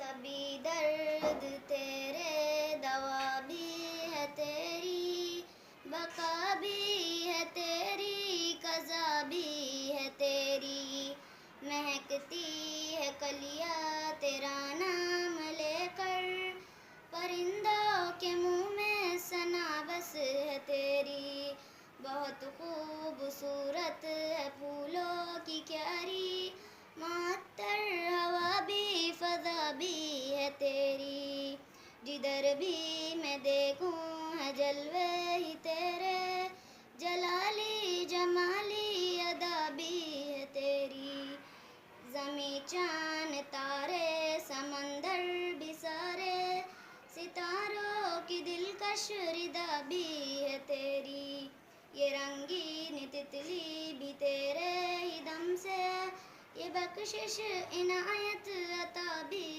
कभी दर्द तेरे दवा भी है तेरी, बका भी है तेरी, कज़ा भी है तेरी। महकती है कलियाँ तेरा नाम लेकर, परिंदों के मुँह में सना बस है तेरी। बहुत खूबसूरत है फूलों की क्यारी, मुअत्तर हवा भी फ़ज़ा भी है तेरी। जिधर भी मैं देखूं है जलवे ही तेरे, जलाली जमाली अदा भी है तेरी। ज़मीं चाँद तारे समंदर भी सारे, सितारों की दिलकश रिदा भी है तेरी। ये रंगीन तितली भी तेरे ही दम से, ये बख्शिश इनायत अता भी